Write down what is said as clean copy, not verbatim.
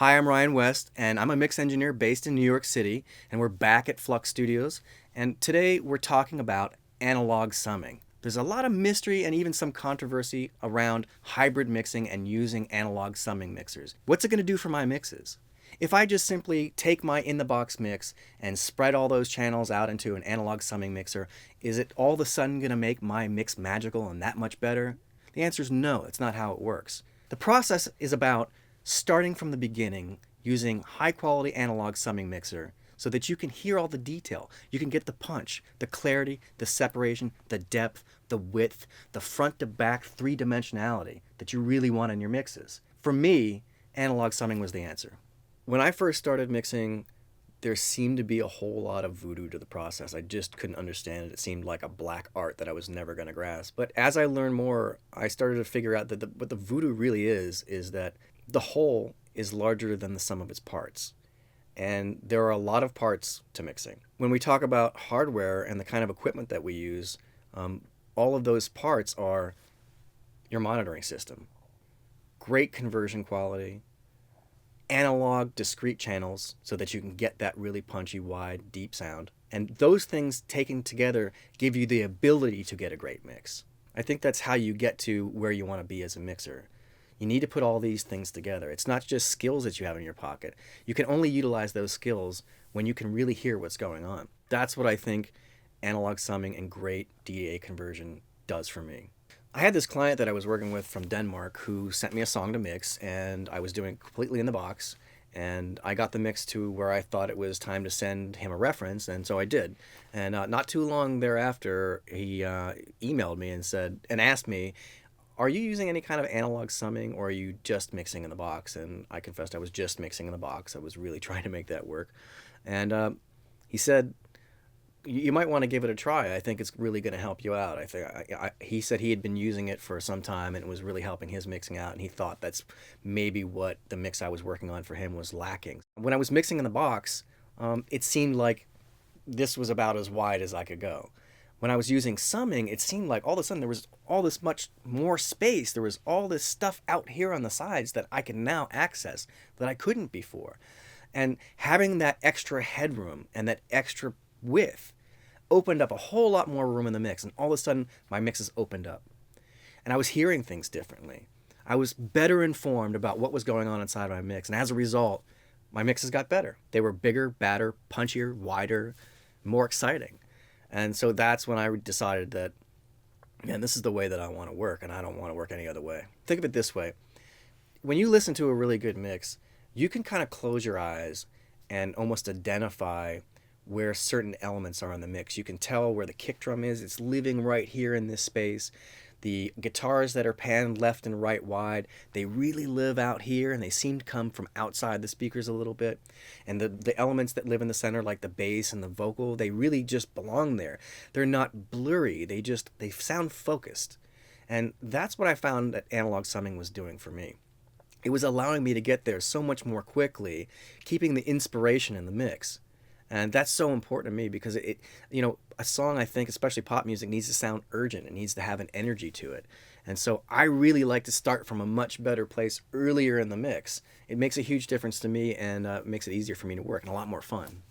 Hi, I'm Ryan West, and I'm a mix engineer based in New York City, and we're back at Flux Studios. And today we're talking about analog summing. There's a lot of mystery and even some controversy around hybrid mixing and using analog summing mixers. What's it going to do for my mixes? If I just simply take my in-the-box mix and spread all those channels out into an analog summing mixer, is it all of a sudden going to make my mix magical and that much better? The answer is no, it's not how it works. The process is about starting from the beginning using high quality analog summing mixer so that you can hear all the detail. You can get the punch, the clarity, the separation, the depth, the width, the front to back three dimensionality that you really want in your mixes. For me, analog summing was the answer. When I first started mixing, there seemed to be a whole lot of voodoo to the process. I just couldn't understand it. It seemed like a black art that I was never going to grasp. But as I learned more, I started to figure out that what the voodoo really is that the whole is larger than the sum of its parts. And there are a lot of parts to mixing. When we talk about hardware and the kind of equipment that we use, all of those parts are your monitoring system, great conversion quality, analog discrete channels so that you can get that really punchy, wide, deep sound. And those things taken together give you the ability to get a great mix. I think that's how you get to where you want to be as a mixer. You need to put all these things together. It's not just skills that you have in your pocket. You can only utilize those skills when you can really hear what's going on. That's what I think analog summing and great DA conversion does for me. I had this client that I was working with from Denmark who sent me a song to mix, and I was doing it completely in the box. And I got the mix to where I thought it was time to send him a reference, and so I did. And not too long thereafter, he emailed me and said and asked me, "Are you using any kind of analog summing, or are you just mixing in the box?" And I confessed I was just mixing in the box. I was really trying to make that work. And he said, "You might want to give it a try. I think it's really going to help you out." He said he had been using it for some time and it was really helping his mixing out, and he thought that's maybe what the mix I was working on for him was lacking. When I was mixing in the box, it seemed like this was about as wide as I could go. When I was using summing, it seemed like all of a sudden there was all this much more space. There was all this stuff out here on the sides that I can now access that I couldn't before. And having that extra headroom and that extra width opened up a whole lot more room in the mix. And all of a sudden, my mixes opened up. And I was hearing things differently. I was better informed about what was going on inside my mix. And as a result, my mixes got better. They were bigger, badder, punchier, wider, more exciting. And so that's when I decided that, man, this is the way that I want to work, and I don't want to work any other way. Think of it this way. When you listen to a really good mix, you can kind of close your eyes and almost identify where certain elements are in the mix. You can tell where the kick drum is. It's living right here in this space. The guitars that are panned left and right wide, they really live out here, and they seem to come from outside the speakers a little bit. And the elements that live in the center, like the bass and the vocal, they really just belong there. They're not blurry. They sound focused. And that's what I found that analog summing was doing for me. It was allowing me to get there so much more quickly, keeping the inspiration in the mix. And that's so important to me because a song, I think, especially pop music, needs to sound urgent. It needs to have an energy to it. And so I really like to start from a much better place earlier in the mix. It makes a huge difference to me and makes it easier for me to work and a lot more fun.